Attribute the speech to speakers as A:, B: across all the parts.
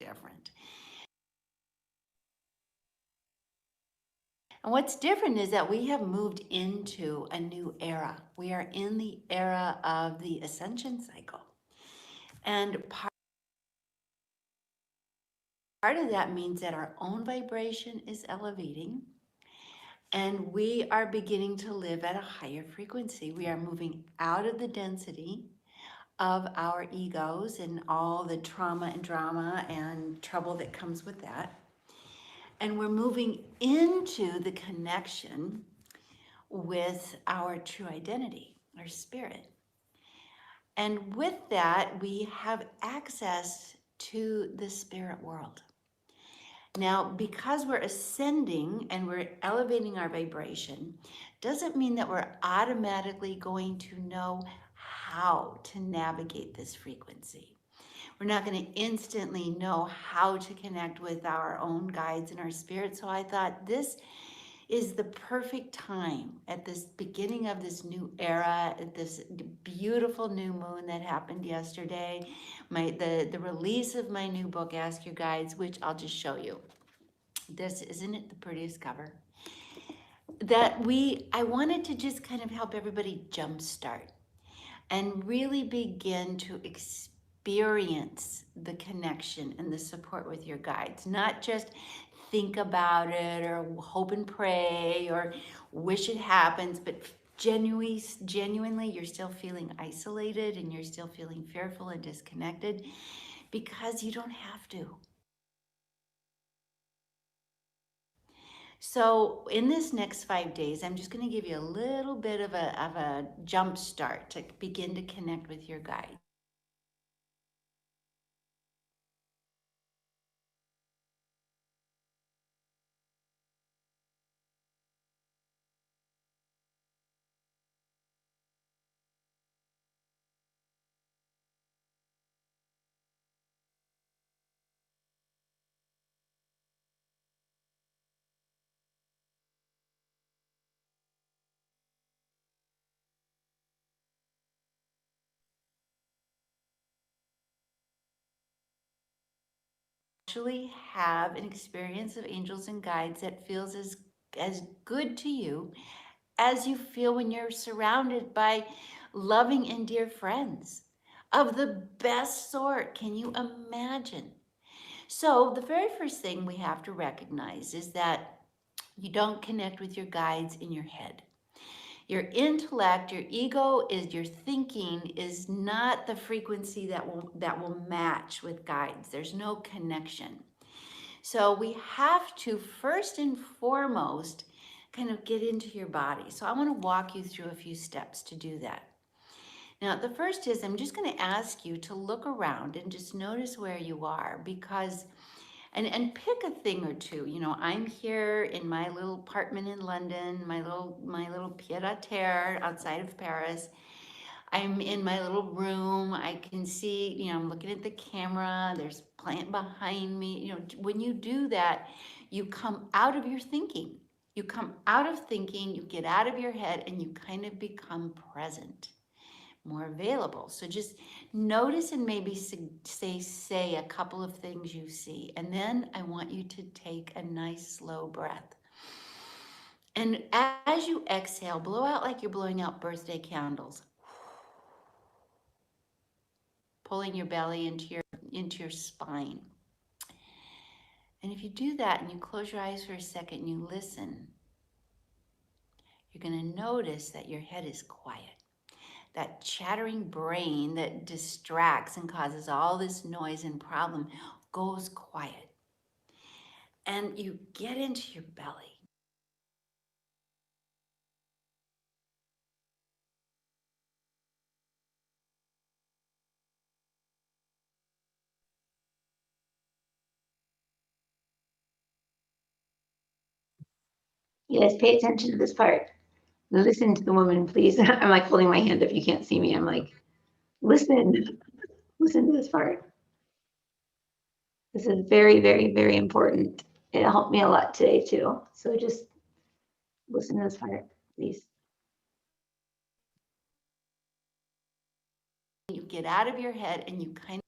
A: different. And what's different is that we have moved into a new era. We are in the era of the ascension cycle. And part of that means that our own vibration is elevating and we are beginning to live at a higher frequency. We are moving out of the density of our egos and all the trauma and drama and trouble that comes with that. And we're moving into the connection with our true identity, our spirit. And with that, we have access to the spirit world. Now, because we're ascending and we're elevating our vibration, doesn't mean that we're automatically going to know how to navigate this frequency. We're not going to instantly know how to connect with our own guides and our spirit. So I thought this is the perfect time at this beginning of this new era, at this beautiful new moon that happened yesterday, the release of my new book, Ask Your Guides, which I'll just show you. This, isn't it the prettiest cover? I wanted to just kind of help everybody jumpstart and really begin to experience the connection and the support with your guides, not just think about it or hope and pray or wish it happens, but genuinely you're still feeling isolated and you're still feeling fearful and disconnected, because you don't have to. So in this next 5 days, I'm just going to give you a little bit of a jump start to begin to connect with your guides. Actually have an experience of angels and guides that feels as good to you as you feel when you're surrounded by loving and dear friends of the best sort. Can you imagine? So the very first thing we have to recognize is that you don't connect with your guides in your head. Your intellect, your ego, is your thinking is not the frequency that will match with guides. There's no connection. So we have to first and foremost kind of get into your body. So I want to walk you through a few steps to do that. Now, the first is I'm just going to ask you to look around and just notice where you are, because and pick a thing or two. You know, I'm here in my little apartment in London, my little pied-à-terre outside of Paris. I'm in my little room. I can see, I'm looking at the camera. There's a plant behind me. When you do that, you come out of your thinking. You come out of thinking, you get out of your head, and you kind of become present, more available. So just notice and maybe say a couple of things you see. And then I want you to take a nice slow breath. And as you exhale, blow out like you're blowing out birthday candles, pulling your belly into your spine. And if you do that and you close your eyes for a second and you listen, you're going to notice that your head is quiet. That chattering brain that distracts and causes all this noise and problem goes quiet. And you get into your belly.
B: You guys pay attention to this part. Listen to the woman, please. I'm like holding my hand if you can't see me. I'm like, listen, listen to this part. This is very, very, very important. It helped me a lot today too. So just listen to this part, please.
A: You get out of your head and you kind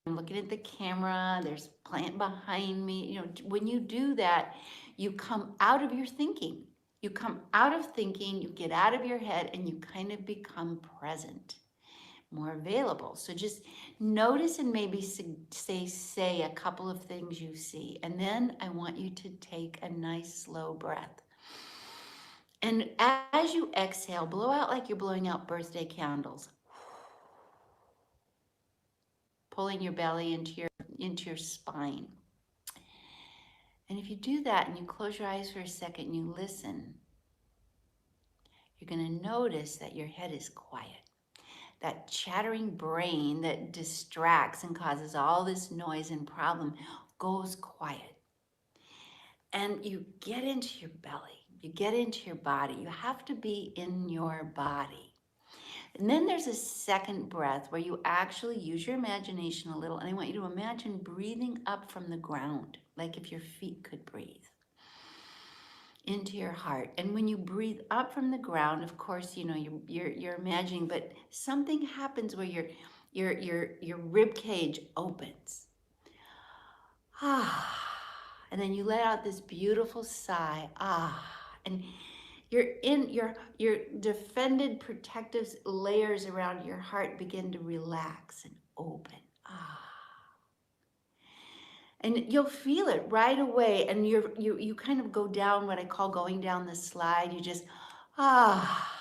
A: I'm looking at the camera, there's a plant behind me. When you do that, you come out of your thinking. You come out of thinking, you get out of your head, and you kind of become present, more available. So just notice and maybe say a couple of things you see. And then I want you to take a nice slow breath. And as you exhale, blow out like you're blowing out birthday candles, pulling your belly into your spine. And if you do that and you close your eyes for a second and you listen, you're going to notice that your head is quiet. That chattering brain that distracts and causes all this noise and problem goes quiet. And you get into your belly. You get into your body. You have to be in your body. And then there's a second breath where you actually use your imagination a little. And I want you to imagine breathing up from the ground, like if your feet could breathe into your heart. And when you breathe up from the ground, of course, you're imagining, but something happens where your rib cage opens. Ah. And then you let out this beautiful sigh. Ah. And your defended protective layers around your heart begin to relax and open. Ah. And you'll feel it right away. And you kind of go down what I call going down the slide. You just, ah.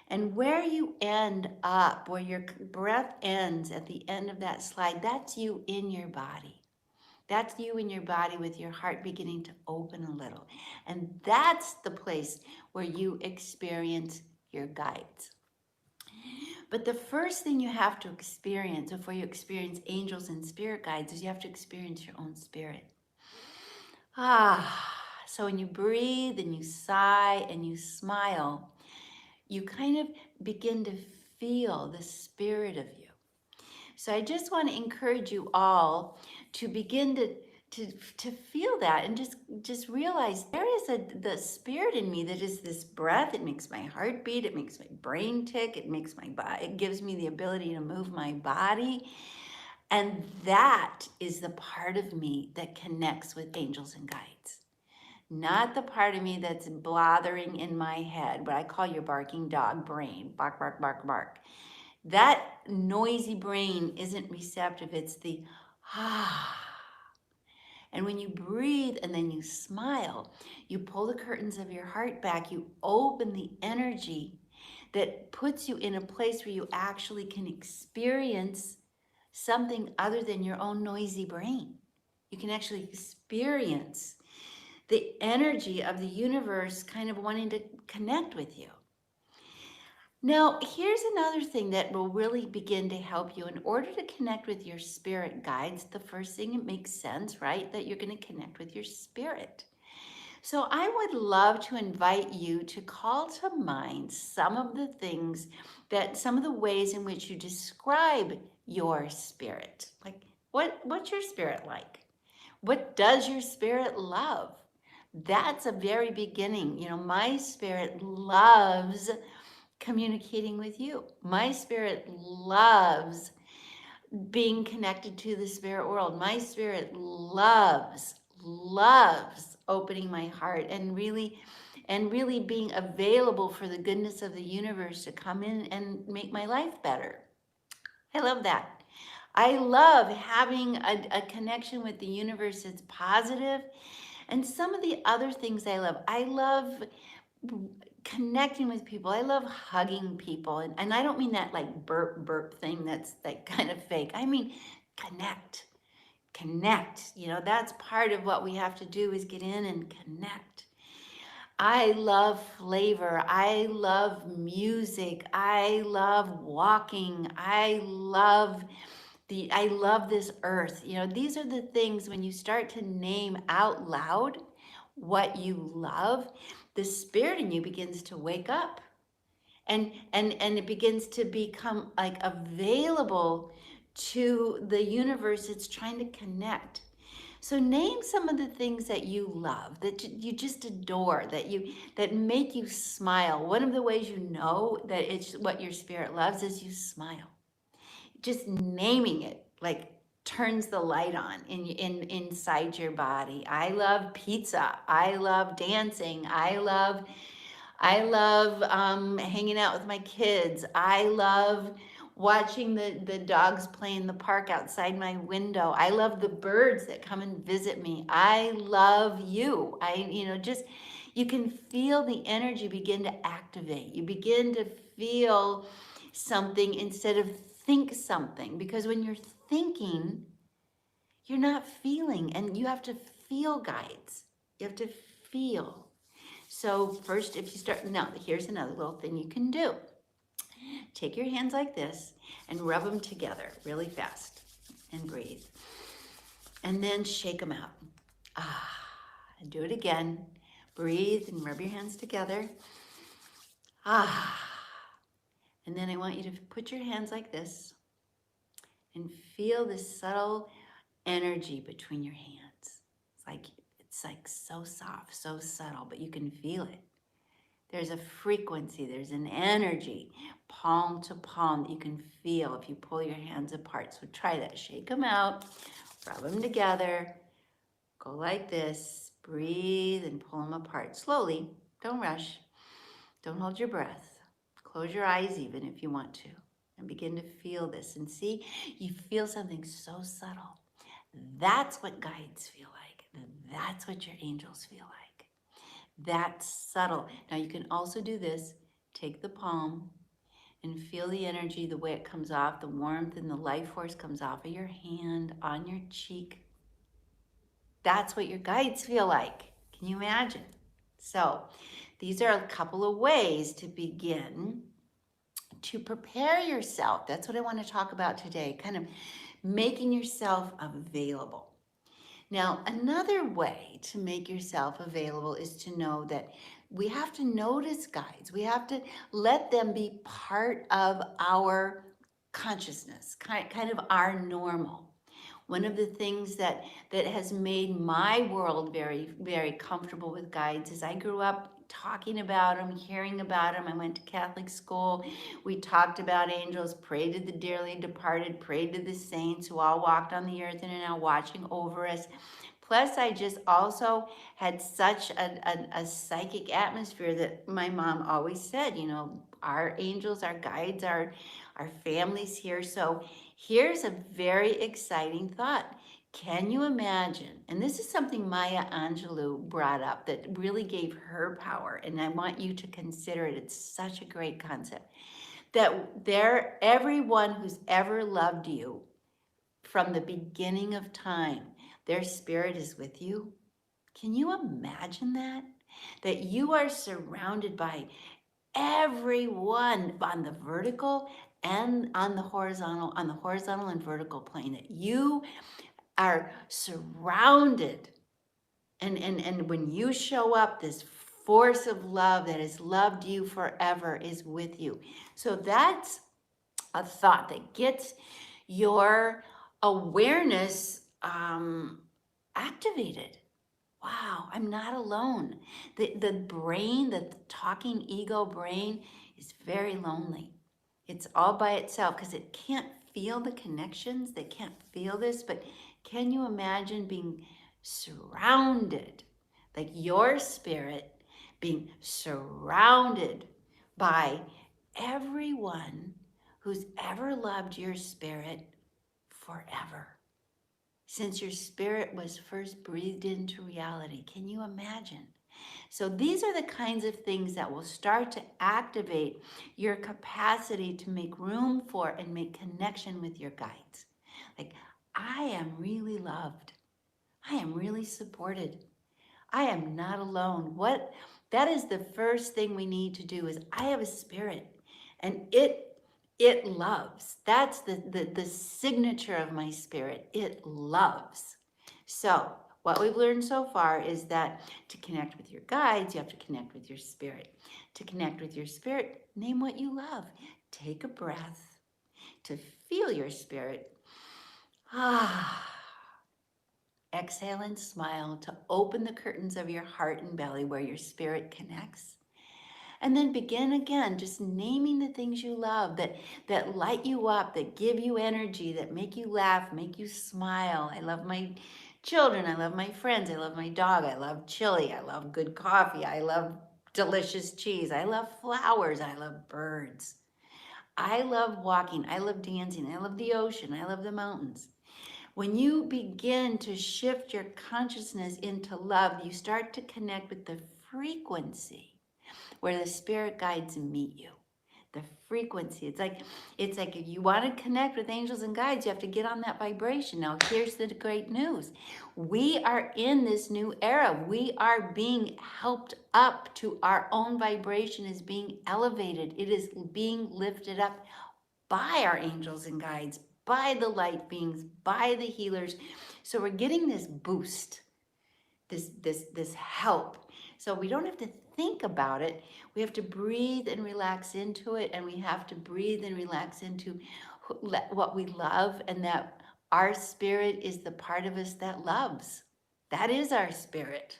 A: And where you end up, where your breath ends at the end of that slide, that's you in your body. That's you in your body with your heart beginning to open a little. And that's the place where you experience your guides. But the first thing you have to experience before you experience angels and spirit guides is you have to experience your own spirit. Ah, so when you breathe and you sigh and you smile, you kind of begin to feel the spirit of you. So I just want to encourage you all to begin to feel that and just realize there is the spirit in me that is this breath. It makes my heart beat. It makes my brain tick. It makes my body. It gives me the ability to move my body. And that is the part of me that connects with angels and guides. Not the part of me that's blathering in my head, what I call your barking dog brain. Bark, bark, bark, bark. That noisy brain isn't receptive. It's the ah. And when you breathe and then you smile, you pull the curtains of your heart back, you open the energy that puts you in a place where you actually can experience something other than your own noisy brain. You can actually experience the energy of the universe kind of wanting to connect with you. Now, here's another thing that will really begin to help you. In order to connect with your spirit guides, the first thing, it makes sense, right? That you're going to connect with your spirit. So I would love to invite you to call to mind some of the ways in which you describe your spirit. Like, what's your spirit like? What does your spirit love? That's a very beginning. My spirit loves communicating with you. My spirit loves being connected to the spirit world. My spirit loves opening my heart and really being available for the goodness of the universe to come in and make my life better. I love that. I love having a connection with the universe that's positive. And some of the other things I love connecting with people. I love hugging people. And I don't mean that like burp, burp thing that's like kind of fake. I mean, connect, connect. That's part of what we have to do is get in and connect. I love flavor. I love music. I love walking. I love this earth. These are the things when you start to name out loud what you love, the spirit in you begins to wake up and it begins to become like available to the universe. It's trying to connect. So name some of the things that you love, that you just adore, that make you smile. One of the ways you know that it's what your spirit loves is you smile. Just naming it. like turns the light on inside your body. I love pizza. I love dancing. I love hanging out with my kids. I love watching the dogs play in the park outside my window. I love the birds that come and visit me. I love you. Just you can feel the energy begin to activate. You begin to feel something instead of think something, because when you're thinking, you're not feeling, and you have to feel, guides. You have to feel. So first, if you start, now here's another little thing you can do. Take your hands like this and rub them together really fast and breathe. And then shake them out. Ah, and do it again. Breathe and rub your hands together. Ah, and then I want you to put your hands like this and feel this subtle energy between your hands. It's like so soft, so subtle, but you can feel it. There's a frequency, there's an energy, palm to palm, that you can feel if you pull your hands apart. So try that. Shake them out, rub them together, go like this, breathe and pull them apart slowly. Don't rush. Don't hold your breath. Close your eyes even if you want to, and begin to feel this. And see, you feel something so subtle. That's what guides feel like. That's what your angels feel like. That's subtle. Now you can also do this. Take the palm and feel the energy, the way it comes off, the warmth and the life force comes off of your hand, on your cheek. That's what your guides feel like. Can you imagine? So these are a couple of ways to begin to prepare yourself. That's what I want to talk about today, kind of making yourself available. Now, another way to make yourself available is to know that we have to notice guides. We have to let them be part of our consciousness, kind of our normal. One of the things that has made my world very, very comfortable with guides is I grew up talking about them, hearing about them. I went to Catholic school. We talked about angels, prayed to the dearly departed, prayed to the saints who all walked on the earth and are now watching over us. Plus, I just also had such a psychic atmosphere that my mom always said, our angels, our guides, our families here. So here's a very exciting thought. Can you imagine? And this is something Maya Angelou brought up that really gave her power. And I want you to consider it. It's such a great concept. That everyone who's ever loved you from the beginning of time, their spirit is with you. Can you imagine that? That you are surrounded by everyone on the vertical and on the horizontal and vertical plane, that you are surrounded, and when you show up, this force of love that has loved you forever is with you. So that's a thought that gets your awareness activated. Wow, I'm not alone. The brain, the talking ego brain, is very lonely. It's all by itself because it can't feel the connections. They can't feel this. But can you imagine being surrounded, like your spirit being surrounded by everyone who's ever loved your spirit forever? Since your spirit was first breathed into reality. Can you imagine? So these are the kinds of things that will start to activate your capacity to make room for and make connection with your guides. Like, I am really loved. I am really supported. I am not alone. That is the first thing we need to do. Is I have a spirit, and it loves. That's the signature of my spirit. It loves. So what we've learned so far is that to connect with your guides, you have to connect with your spirit. To connect with your spirit, name what you love. Take a breath to feel your spirit. Ah. Exhale and smile to open the curtains of your heart and belly where your spirit connects. And then begin again, just naming the things you love that light you up, that give you energy, that make you laugh, make you smile. I love my children, I love my friends, I love my dog, I love chili, I love good coffee, I love delicious cheese, I love flowers, I love birds. I love walking, I love dancing, I love the ocean, I love the mountains. When you begin to shift your consciousness into love, you start to connect with the frequency where the spirit guides meet you. The frequency. It's like if you want to connect with angels and guides, you have to get on that vibration. Now, here's the great news. We are in this new era. We are being helped up to our own vibration is being elevated. It is being lifted up by our angels and guides, by the light beings, by the healers. So we're getting this boost, this help. So we don't have to think about it. We have to breathe and relax into it, and we have to breathe and relax into what we love, and that our spirit is the part of us that loves. That is our spirit.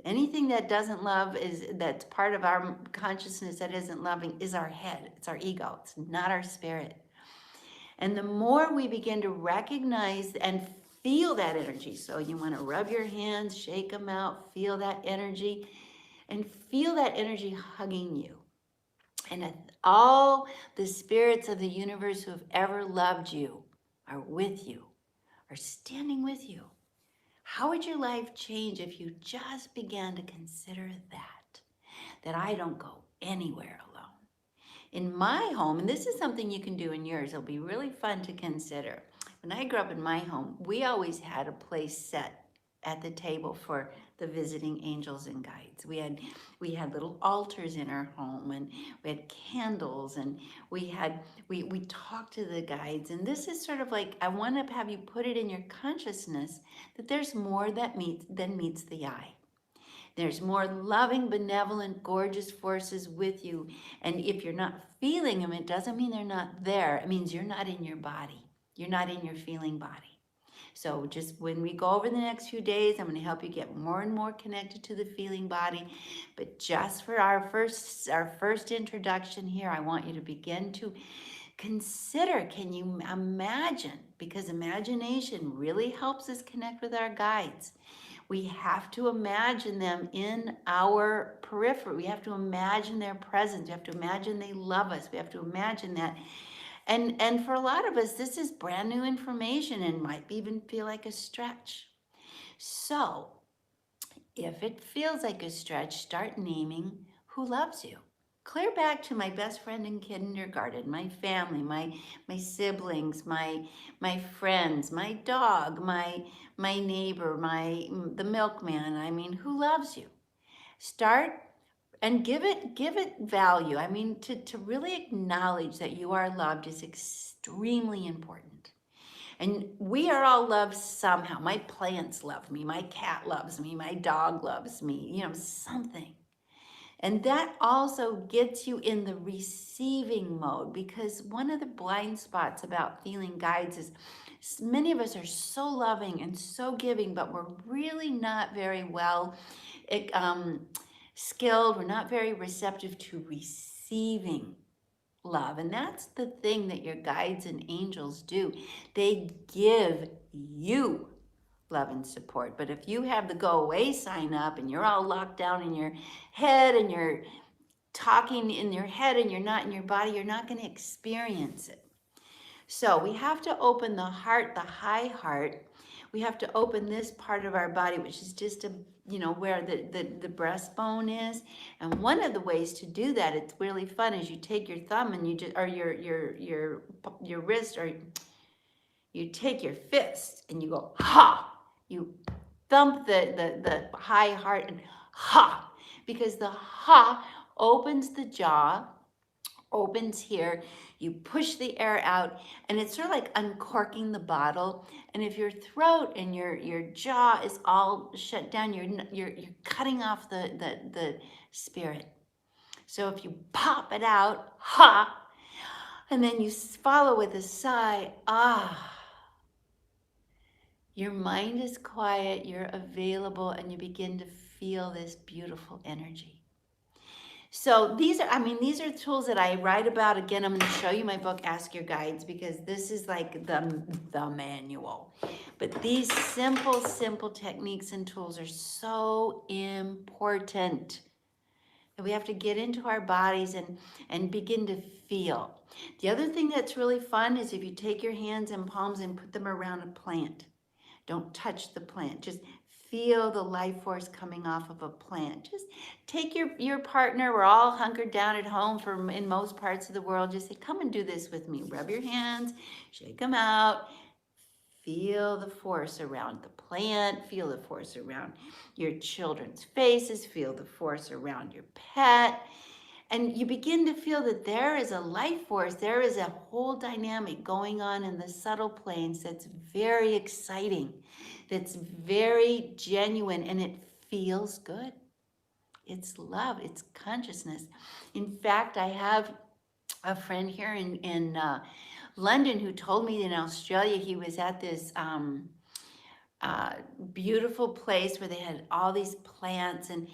A: Anything that doesn't love is that's part of our consciousness that isn't loving is our head. It's our ego. It's not our spirit. And the more we begin to recognize and feel that energy, so you want to rub your hands, shake them out, feel that energy, and feel that energy hugging you. And all the spirits of the universe who have ever loved you are with you, are standing with you. How would your life change if you just began to consider that I don't go anywhere alone? In my home, and this is something you can do in yours, it'll be really fun to consider. When I grew up in my home, we always had a place set at the table for the visiting angels and guides. We had little altars in our home, and we had candles, and we talked to the guides. And this is sort of like, I want to have you put it in your consciousness that there's more than meets the eye. There's more loving, benevolent, gorgeous forces with you. And if you're not feeling them, it doesn't mean they're not there. It means you're not in your body. You're not in your feeling body. So just when we go over the next few days, I'm going to help you get more and more connected to the feeling body. But just for our first introduction here, I want you to begin to consider, can you imagine? Because imagination really helps us connect with our guides. We have to imagine them in our periphery. We have to imagine their presence. We have to imagine they love us. We have to imagine that. And for a lot of us, this is brand new information and might even feel like a stretch. So if it feels like a stretch, start naming who loves you. Clear back to my best friend in kindergarten, my family, my siblings, my friends, my dog, my neighbor, the milkman. I mean, who loves you? Start and give it value. I mean, to really acknowledge that you are loved is extremely important. And we are all loved somehow. My plants love me, my cat loves me, my dog loves me, something. And that also gets you in the receiving mode, because one of the blind spots about feeling guides is many of us are so loving and so giving, but we're really not very well skilled. We're not very receptive to receiving love. And that's the thing that your guides and angels do. They give you love and support. But if you have the go away sign up and you're all locked down in your head and you're talking in your head and you're not in your body, you're not going to experience it. So we have to open the heart, the high heart. We have to open this part of our body, which is just where the breastbone is. And one of the ways to do that, it's really fun, is you take your thumb and you just, or your wrist, or you take your fist and you go ha. You thump the high heart and ha, because the ha opens the jaw, opens here. You push the air out, and it's sort of like uncorking the bottle. And if your throat and your jaw is all shut down, you're cutting off the spirit. So if you pop it out, ha, and then you follow with a sigh, ah, your mind is quiet, you're available, and you begin to feel this beautiful energy. So these are, I mean, these are tools that I write about. Again, I'm going to show you my book, Ask Your Guides, because this is like the manual. But these simple techniques and tools are so important that we have to get into our bodies and begin to feel. The other thing that's really fun is if you take your hands and palms and put them around a plant. Don't touch the plant. Just feel the life force coming off of a plant. Just take your partner. We're all hunkered down at home from in most parts of the world. Just say, come and do this with me. Rub your hands, shake them out. Feel the force around the plant. Feel the force around your children's faces. Feel the force around your pet. And you begin to feel that there is a life force, there is a whole dynamic going on in the subtle planes that's very exciting, that's very genuine, and it feels good. It's love, it's consciousness. In fact, I have a friend here in London who told me in Australia he was at this uh, beautiful place where they had all these plants, and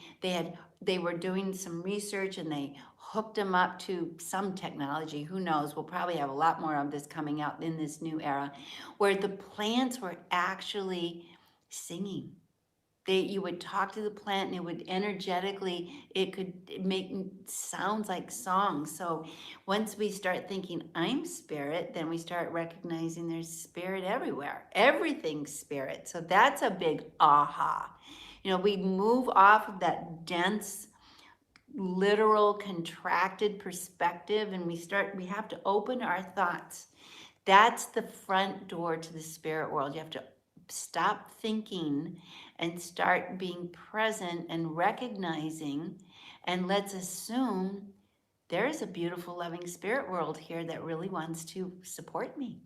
A: they were doing some research, and they hooked them up to some technology. Who knows? We'll probably have a lot more of this coming out in this new era, where the plants were actually singing. You would talk to the plant, and it would energetically, it could make sounds like songs. So once we start thinking I'm spirit, then we start recognizing there's spirit everywhere. Everything's spirit. So that's a big aha. We move off of that dense, literal, contracted perspective, and we have to open our thoughts. That's the front door to the spirit world. You have to stop thinking and start being present and recognizing, and let's assume there is a beautiful, loving spirit world here that really wants to support me,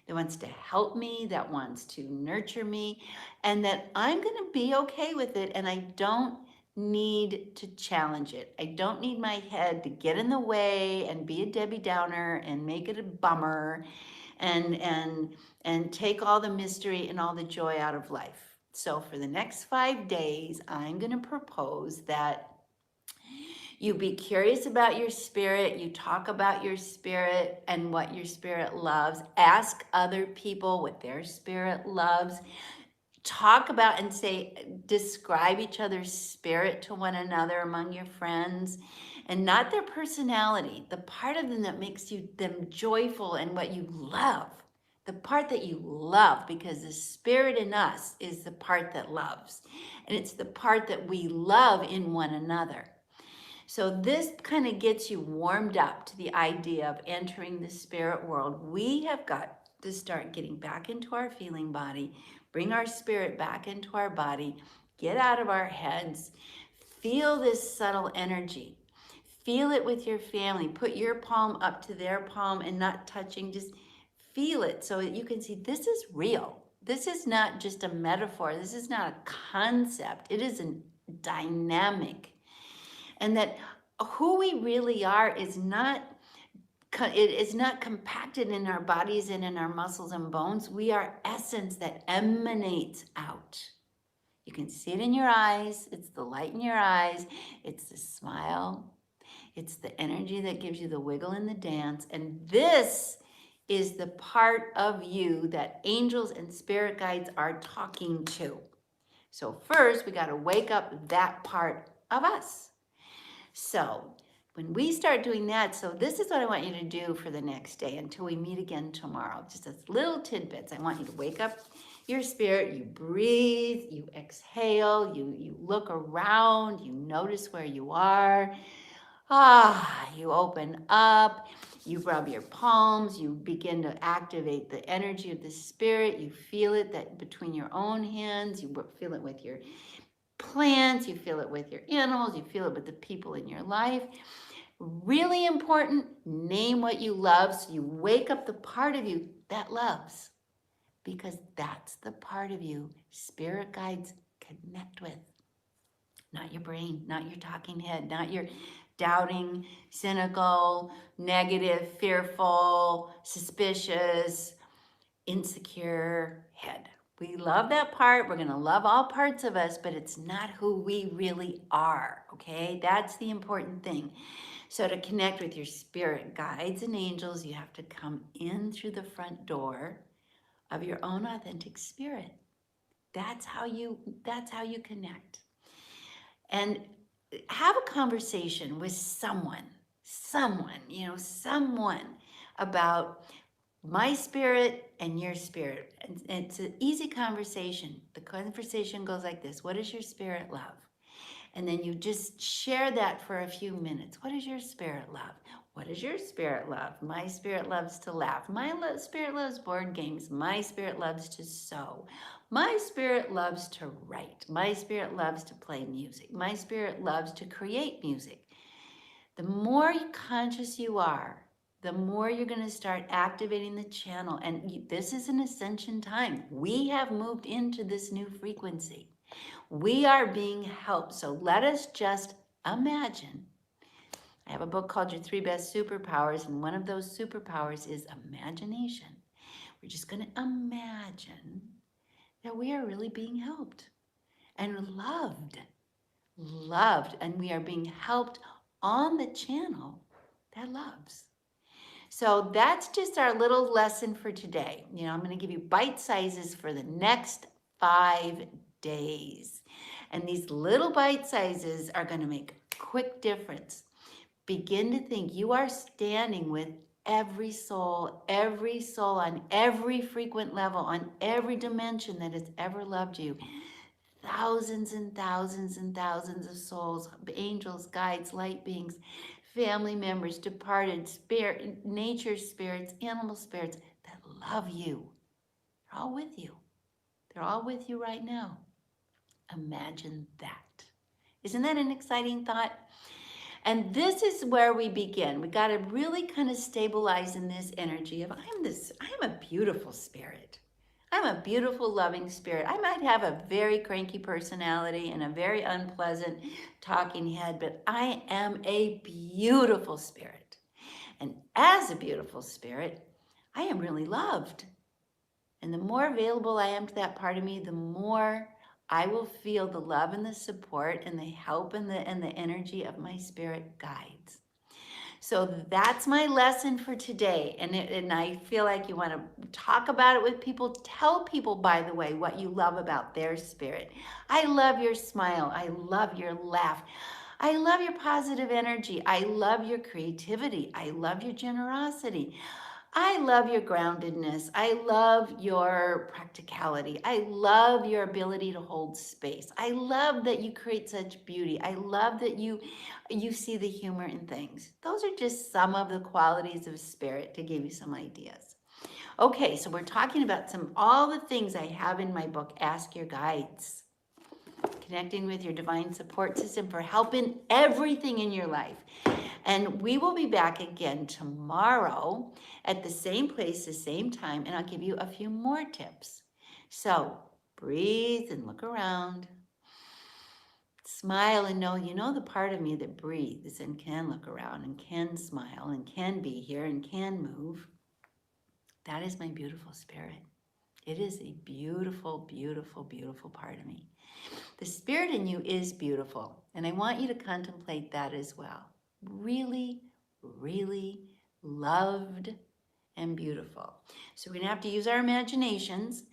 A: that wants to help me, that wants to nurture me, and that I'm going to be okay with it. And I don't need to challenge it. I don't need my head to get in the way and be a Debbie Downer and make it a bummer and take all the mystery and all the joy out of life. So for the next 5 days, I'm going to propose that you be curious about your spirit. You talk about your spirit and what your spirit loves. Ask other people what their spirit loves. Talk about and describe each other's spirit to one another among your friends, and not their personality, the part of them that makes them joyful and what you love. The part that you love, because the spirit in us is the part that loves. And it's the part that we love in one another. So this kind of gets you warmed up to the idea of entering the spirit world. We have got to start getting back into our feeling body, bring our spirit back into our body, get out of our heads, feel this subtle energy. Feel it with your family. Put your palm up to their palm and not touching. Just feel it so that you can see this is real. This is not just a metaphor. This is not a concept. It is a dynamic, and that who we really are is not it is not compacted in our bodies and in our muscles and bones. We are essence that emanates out. You can see it in your eyes. It's the light in your eyes. It's the smile. It's the energy that gives you the wiggle in the dance. And this is the part of you that angels and spirit guides are talking to. So first, we got to wake up that part of us. So when we start doing that, so this is what I want you to do for the next day until we meet again tomorrow. Just as little tidbits. I want you to wake up your spirit, you breathe, you exhale, you look around, you notice where you are. You open up, you rub your palms, you begin to activate the energy of the spirit. You feel it that between your own hands, you feel it with your plants, you feel it with your animals, you feel it with the people in your life. Really important, name what you love so you wake up the part of you that loves, because that's the part of you spirit guides connect with. Not your brain, not your talking head, not your doubting, cynical, negative, fearful, suspicious, insecure head. We love that part. We're going to love all parts of us, but it's not who we really are. Okay. That's the important thing. So, to connect with your spirit guides and angels, you have to come in through the front door of your own authentic spirit. That's how you connect. And have a conversation with someone about my spirit and your spirit. And it's an easy conversation. The conversation goes like this: what does your spirit love? And then you just share that for a few minutes. What does your spirit love? What does your spirit love? My spirit loves to laugh. My spirit loves board games. My spirit loves to sew. My spirit loves to write. My spirit loves to play music. My spirit loves to create music. The more conscious you are, the more you're going to start activating the channel. And this is an ascension time. We have moved into this new frequency. We are being helped. So let us just imagine. I have a book called Your Three Best Superpowers, and one of those superpowers is imagination. We're just going to imagine that we are really being helped and loved, and we are being helped on the channel that loves. So that's just our little lesson for today. I'm going to give you bite sizes for the next 5 days. And these little bite sizes are going to make a quick difference. Begin to think you are standing with every soul on every frequent level, on every dimension that has ever loved you. Thousands and thousands and thousands of souls, angels, guides, light beings, family members, departed, spirit, nature spirits, animal spirits that love you. They're all with you. They're all with you right now. Imagine that. Isn't that an exciting thought? And this is where we begin. We got to really kind of stabilize in this energy of I am a beautiful spirit. I'm a beautiful, loving spirit. I might have a very cranky personality and a very unpleasant talking head, but I am a beautiful spirit. And as a beautiful spirit, I am really loved. And the more available I am to that part of me, the more I will feel the love and the support and the help and the energy of my spirit guides. So that's my lesson for today. And I feel like you want to talk about it with people. Tell people, by the way, what you love about their spirit. I love your smile. I love your laugh. I love your positive energy. I love your creativity. I love your generosity. I love your groundedness. I love your practicality. I love your ability to hold space. I love that you create such beauty. I love that you see the humor in things. Those are just some of the qualities of spirit to give you some ideas. Okay, so we're talking about all the things I have in my book, Ask Your Guides. Connecting with your divine support system for help in everything in your life. And we will be back again tomorrow at the same place, the same time, and I'll give you a few more tips. So breathe and look around. Smile and know you know the part of me that breathes and can look around and can smile and can be here and can move. That is my beautiful spirit. It is a beautiful, beautiful, beautiful part of me. The spirit in you is beautiful, and I want you to contemplate that as well. Really, really loved and beautiful. So we're going to have to use our imaginations,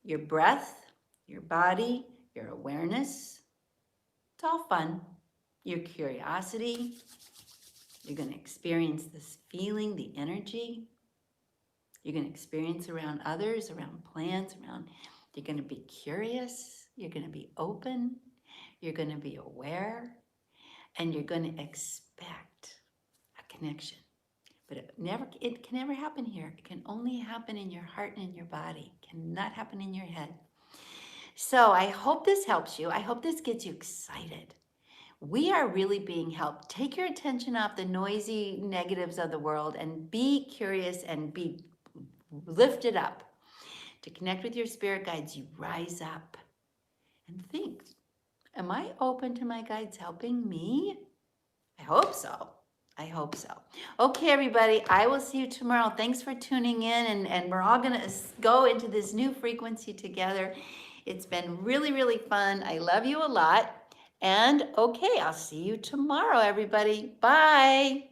A: your breath, your body, your awareness. It's all fun. Your curiosity. You're going to experience this feeling, the energy. You're going to experience around others, around plants, you're going to be curious. You're going to be open. You're going to be aware. And you're going to expect a connection. But it can never happen here. It can only happen in your heart and in your body. It cannot happen in your head. So I hope this helps you. I hope this gets you excited. We are really being helped. Take your attention off the noisy negatives of the world and be curious and be lifted up. To connect with your spirit guides, you rise up and think, am I open to my guides helping me? I hope so. I hope so. Okay, everybody, I will see you tomorrow. Thanks for tuning in, and we're all going to go into this new frequency together. It's been really, really fun. I love you a lot. And okay, I'll see you tomorrow, everybody. Bye.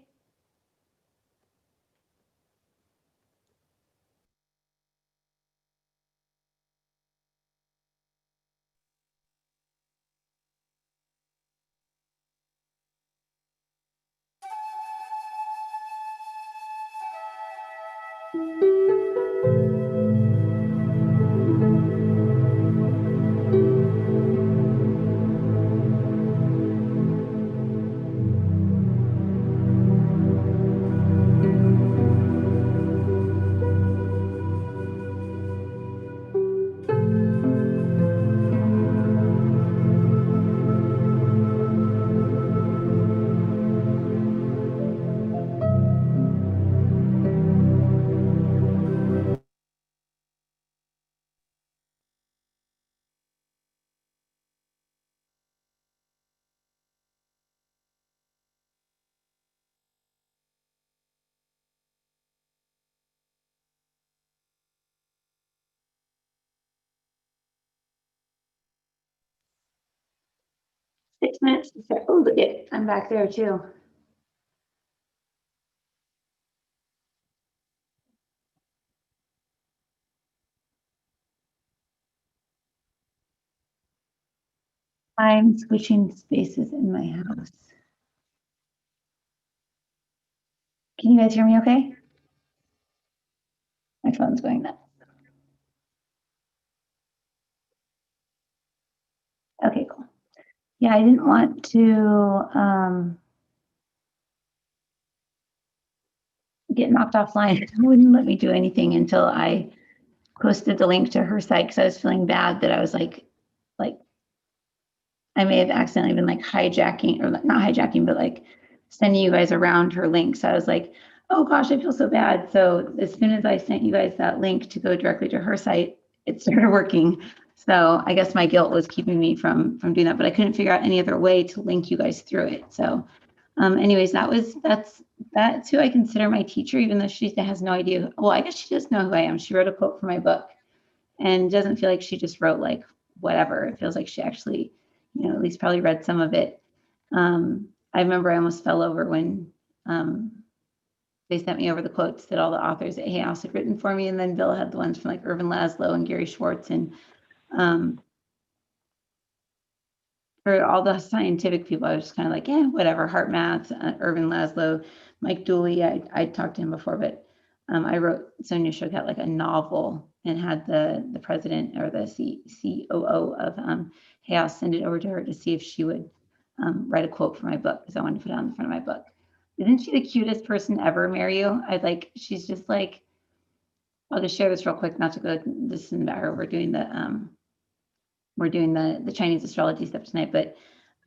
B: Six minutes to start. Oh, look it. I'm back there too. I'm switching spaces in my house. Can you guys hear me okay? My phone's going nuts. Okay, cool. Yeah, I didn't want to get knocked offline. It wouldn't let me do anything until I posted the link to her site because I was feeling bad that I was like I may have accidentally been like hijacking or not hijacking, but like sending you guys around her link. So I was like, oh gosh, I feel so bad. So as soon as I sent you guys that link to go directly to her site, it started working. So I guess my guilt was keeping me from doing that, but I couldn't figure out any other way to link you guys through it. So anyways, that's who I consider my teacher, even though she has no idea. Well, I guess she does know who I am. She wrote a quote for my book and doesn't feel like she just wrote like whatever. It feels like she actually, at least probably read some of it. I remember I almost fell over when they sent me over the quotes that all the authors at Hay House had written for me, and then Bill had the ones from like Irvin Laszlo and Gary Schwartz, and um, for all the scientific people, I was just kind of like, yeah, whatever. Heart Math, Irvin Laszlo, Mike Dooley. I talked to him before, but I wrote Sonia Choquette like a novel and had the president or the COO of Hay House send it over to her to see if she would write a quote for my book because I wanted to put it on the front of my book. Isn't she the cutest person ever, Mario? She's just like, I'll just share this real quick, not to go this and about her. We're doing the Chinese astrology stuff tonight, but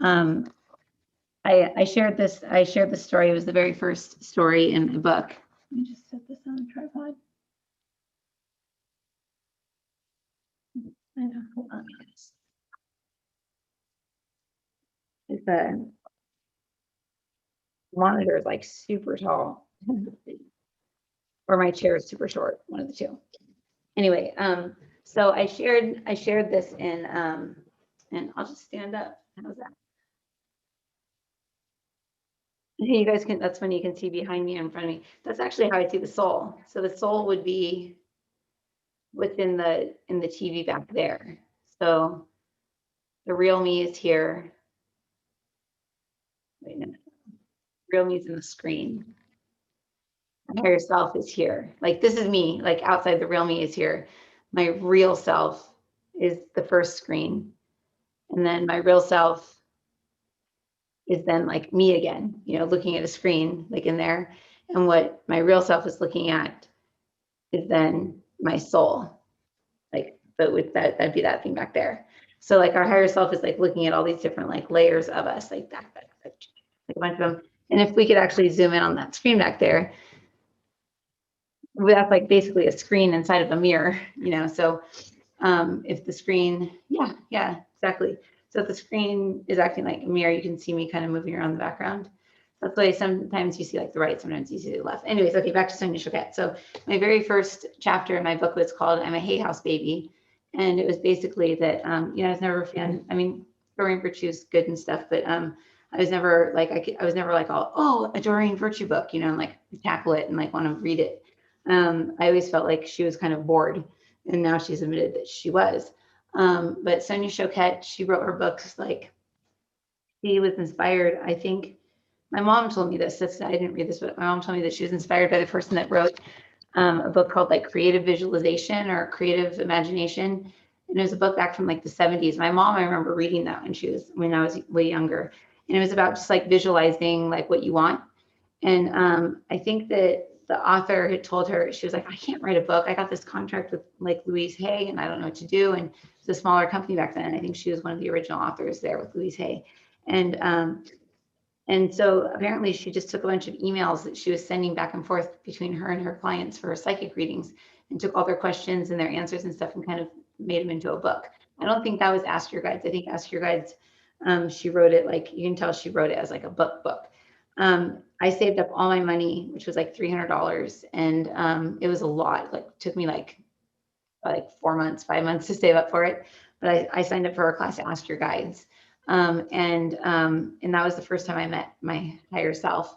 B: um, I shared this. I shared this story. It was the very first story in the book. Let me just set this on a tripod. I know. Hold on. The monitor is like super tall, or my chair is super short. One of the two. Anyway, so I shared this in and I'll just stand up. How's that? Hey, you guys can. That's when you can see behind me and in front of me. That's actually how I see the soul. So the soul would be within in the TV back there. So the real me is here. Wait a minute. Real me is in the screen. My higher self is here. Like this is me. Like outside, the real me is here. My real self is the first screen, and then my real self is then like me again. Looking at a screen like in there, and what my real self is looking at is then my soul. Like, but with that'd be that thing back there. So like our higher self is like looking at all these different like layers of us, like that, like a bunch of them. And if we could actually zoom in on that screen back there, that's like basically a screen inside of a mirror, So if the screen, yeah, exactly. So if the screen is acting like a mirror, you can see me kind of moving around the background. That's why sometimes you see like the right, sometimes you see the left. Anyways, okay, back to Sonia Choquette. So my very first chapter in my book was called "I'm a Hay House Baby," and it was basically that I was never a fan. I mean, Doreen Virtue's good and stuff, but I was never like I was never like a Doreen Virtue book, and like tackle it and like want to read it. I always felt like she was kind of bored, and now she's admitted that she was. But Sonia Choquette, she wrote her books like she was inspired, I think. My mom told me this. I didn't read this, but my mom told me that she was inspired by the person that wrote a book called like Creative Visualization or Creative Imagination. And it was a book back from like the 70s. My mom, I remember reading that when I was way younger. And it was about just like visualizing like what you want. And I think that the author had told her, she was like, I can't write a book. I got this contract with like Louise Hay and I don't know what to do. And it's a smaller company back then. I think she was one of the original authors there with Louise Hay. And so apparently she just took a bunch of emails that she was sending back and forth between her and her clients for psychic readings and took all their questions and their answers and stuff and kind of made them into a book. I don't think that was Ask Your Guides. I think Ask Your Guides, she wrote it like, you can tell she wrote it as like a book. I saved up all my money, which was like $300. And it was a lot, like took me like 4 months, 5 months to save up for it. But I signed up for a class, Ask Your Guides. And that was the first time I met my higher self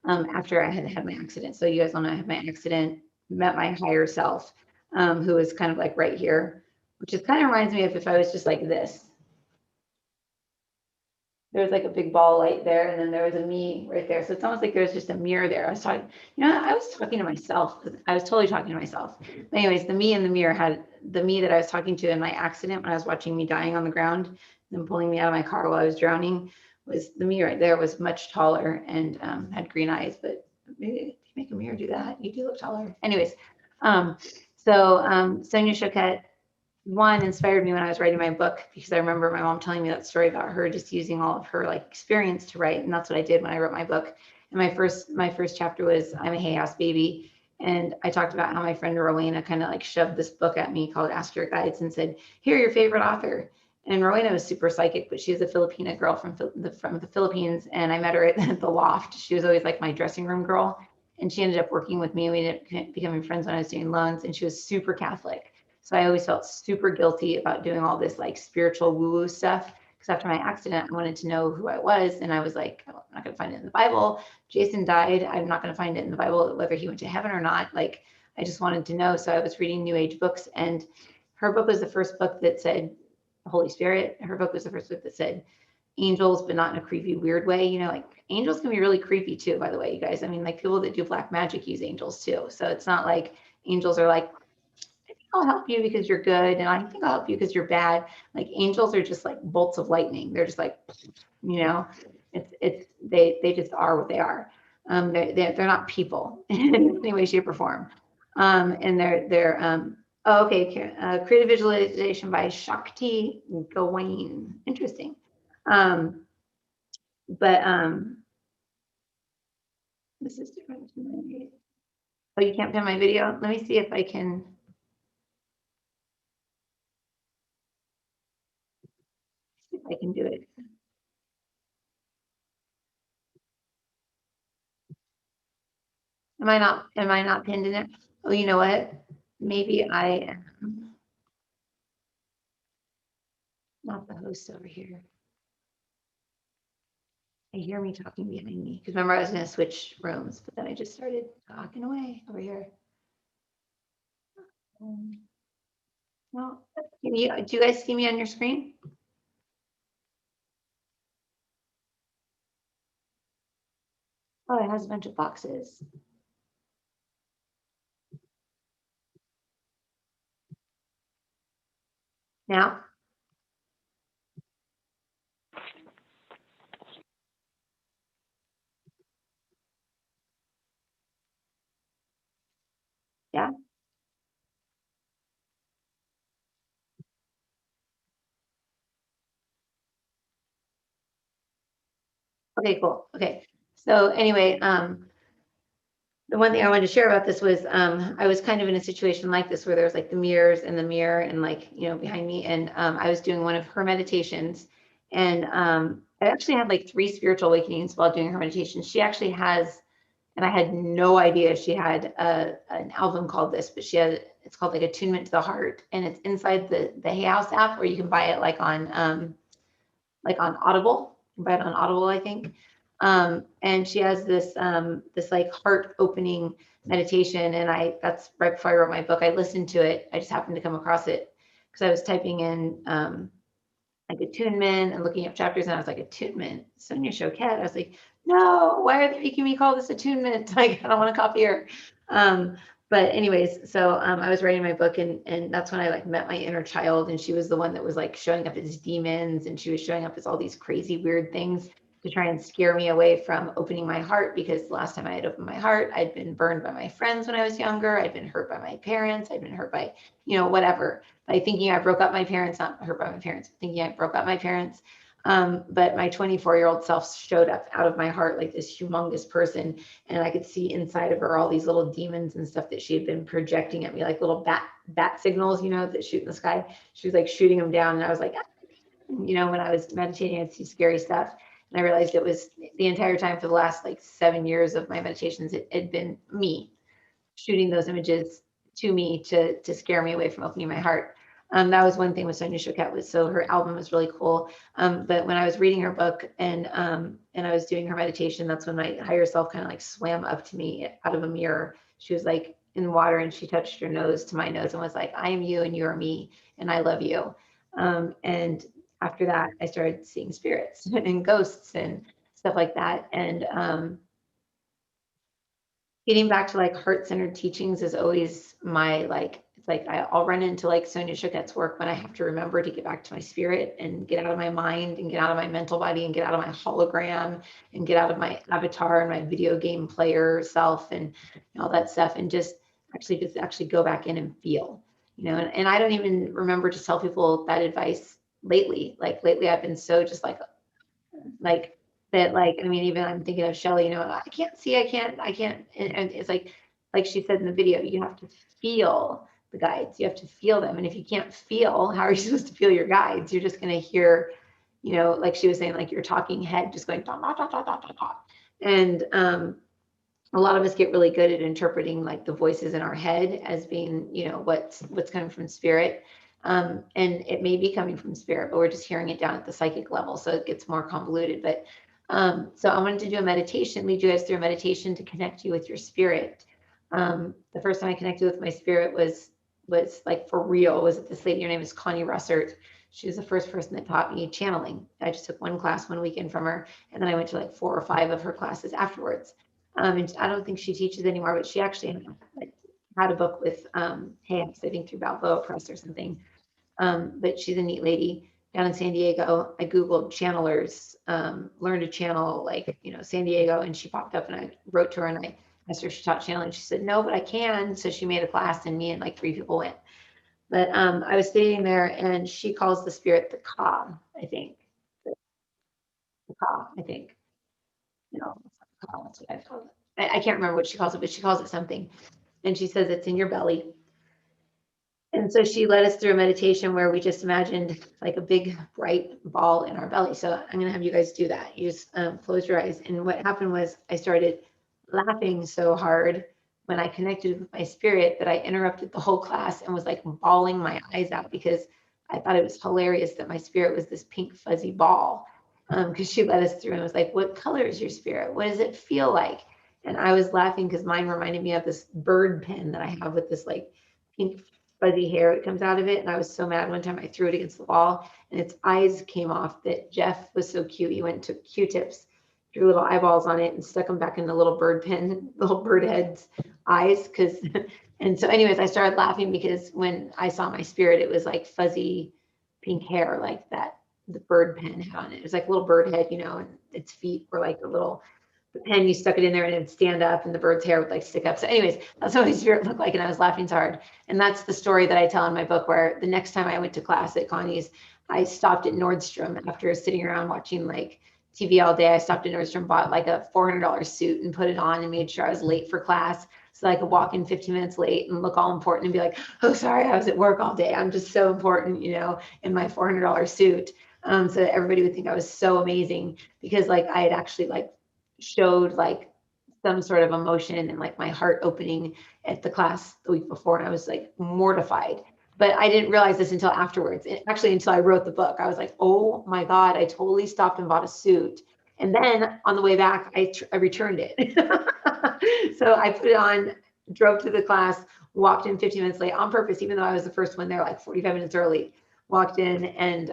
B: after I had had my accident. So you guys all know I had my accident, met my higher self, who was kind of like right here, which is kind of reminds me of if I was just like this. There was like a big ball light there, and then there was a me right there. So it's almost like there's just a mirror there. I was talking to myself. I was totally talking to myself. But anyways, the me in the mirror had the me that I was talking to in my accident when I was watching me dying on the ground and then pulling me out of my car while I was drowning was the me right there was much taller and had green eyes. But maybe if you make a mirror do that, you do look taller. Anyways, Sonia Choquette one inspired me when I was writing my book because I remember my mom telling me that story about her just using all of her like experience to write, and that's what I did when I wrote my book. And my first chapter was I'm a Hay House Baby, and I talked about how my friend Rowena kind of like shoved this book at me called Ask Your Guides and said, "Here, your favorite author." And Rowena was super psychic, but she's a Filipina girl from the Philippines, and I met her at the loft. She was always like my dressing room girl, and she ended up working with me. We ended up becoming friends when I was doing loans, and she was super Catholic. So I always felt super guilty about doing all this like spiritual woo-woo stuff. Because after my accident, I wanted to know who I was. And I was like, I'm not going to find it in the Bible. Jason died. I'm not going to find it in the Bible, whether he went to heaven or not. Like, I just wanted to know. So I was reading New Age books. And her book was the first book that said Holy Spirit. Her book was the first book that said angels, but not in a creepy, weird way. Like angels can be really creepy too, by the way, you guys. I mean, like people that do black magic use angels too. So it's not like angels are like, I'll help you because you're good, and I think I'll help you because you're bad. Like angels are just like bolts of lightning. They're just like, you know, they just are what they are. They're not people in any way, shape, or form. And creative visualization by Shakti Gawain. Interesting. Um, but this is different. Oh, you can't pin my video. Let me see if I can. If I can do it. Am I not pinned in it? Oh, you know what? Maybe I am not the host over here. I hear me talking behind me because remember I was going to switch rooms, but then I just started talking away over here. No, do you guys see me on your screen? Oh, it has a bunch of boxes. Now, yeah. Okay, cool. Okay. So anyway, the one thing I wanted to share about this was I was kind of in a situation like this where there was like the mirrors and the mirror and like, behind me. And I was doing one of her meditations and I actually had like 3 spiritual awakenings while doing her meditation. She actually has, and I had no idea she had an album called this, but she had, it's called like Attunement to the Heart, and it's inside the Hay House app, or you can buy it like on Audible. You can buy it on Audible, I think. And she has this like heart opening meditation, and that's right before I wrote my book. I listened to it. I just happened to come across it because I was typing in like attunement and looking up chapters, and I was like, attunement, Sonia Choquette. I was like, no, why are they making me call this attunement? Like, I don't want to copy her. Um, but anyways, so I was writing my book, and that's when I like met my inner child, and she was the one that was like showing up as demons, and she was showing up as all these crazy weird things to try and scare me away from opening my heart, because the last time I had opened my heart, I'd been burned by my friends when I was younger. I'd been hurt by my parents. I'd been hurt by, whatever, by thinking I broke up my parents, not hurt by my parents, but thinking I broke up my parents. But my 24-year-old self showed up out of my heart like this humongous person, and I could see inside of her all these little demons and stuff that she had been projecting at me, like little bat signals, that shoot in the sky. She was like shooting them down, and I was like, when I was meditating, I'd see scary stuff, and I realized it was the entire time for the last like 7 years of my meditations, it had been me shooting those images to me to scare me away from opening my heart. That was one thing with Sonia Choquette, was so her album was really cool. But when I was reading her book and I was doing her meditation, that's when my higher self kind of like swam up to me out of a mirror. She was like in the water, and she touched her nose to my nose and was like, I am you and you are me, and I love you. And after that, I started seeing spirits and ghosts and stuff like that. And getting back to like heart-centered teachings is always my like, it's like I'll run into like Sonia Choquette's work when I have to remember to get back to my spirit and get out of my mind and get out of my mental body and get out of my hologram and get out of my avatar and my video game player self and all that stuff, and just actually go back in and feel, and I don't even remember to tell people that advice lately. Like lately I've been so just like that, like, I mean, even I'm thinking of Shelly, I can't see, I can't, and it's like she said in the video, you have to feel the guides, you have to feel them. And if you can't feel, how are you supposed to feel your guides? You're just going to hear, like she was saying, like your talking head just going, dot, dot, dot, dot, dot, dot. And a lot of us get really good at interpreting like the voices in our head as being, what's coming from spirit. And it may be coming from spirit, but we're just hearing it down at the psychic level. So it gets more convoluted. But so I wanted to do a meditation, lead you guys through a meditation to connect you with your spirit. The first time I connected with my spirit was like for real, was this lady, her name is Connie Russert. She was the first person that taught me channeling. I just took one class one weekend from her, and then I went to like 4 or 5 of her classes afterwards. And I don't think she teaches anymore, but she actually had a book with Hayes, I think through Balboa Press or something. But she's a neat lady down in San Diego. I Googled channelers, learn to channel, like, San Diego, and she popped up, and I wrote to her and I asked her if she taught channeling. She said, no, but I can. So she made a class, and me and like 3 people went. But I was sitting there, and she calls the spirit the Ka, I think. The Ka, I think. That's what I call it. I can't remember what she calls it, but she calls it something. And she says it's in your belly. And so she led us through a meditation where we just imagined like a big bright ball in our belly. So I'm going to have you guys do that. You just close your eyes. And what happened was I started laughing so hard when I connected with my spirit that I interrupted the whole class and was like bawling my eyes out, because I thought it was hilarious that my spirit was this pink fuzzy ball. Because she led us through and was like, what color is your spirit? What does it feel like? And I was laughing because mine reminded me of this bird pen that I have with this like pink fuzzy hair that comes out of it. And I was so mad one time I threw it against the wall and its eyes came off. That Jeff was so cute. He went and took Q-tips, drew little eyeballs on it, and stuck them back in the little bird pen, little bird head's eyes. And so anyways, I started laughing because when I saw my spirit, it was like fuzzy pink hair like that the bird pen had on it. It was like a little bird head, and its feet were like a little, the pen, you stuck it in there and it'd stand up, and the bird's hair would like stick up. So anyways, that's what my spirit looked like. And I was laughing so hard. And that's the story that I tell in my book, where the next time I went to class at Connie's, I stopped at Nordstrom after sitting around watching like TV all day. I stopped at Nordstrom, bought like a $400 suit and put it on and made sure I was late for class, so I could walk in 15 minutes late and look all important and be like, oh, sorry, I was at work all day. I'm just so important, in my $400 suit. so that everybody would think I was so amazing because like I had actually like showed like some sort of emotion and like my heart opening at the class the week before, and I was like mortified. But I didn't realize this until afterwards. Actually, until I wrote the book, I was like, "Oh my God!" I totally stopped and bought a suit, and then on the way back, I returned it. So I put it on, drove to the class, walked in 15 minutes late on purpose, even though I was the first one there, like 45 minutes early. Walked in and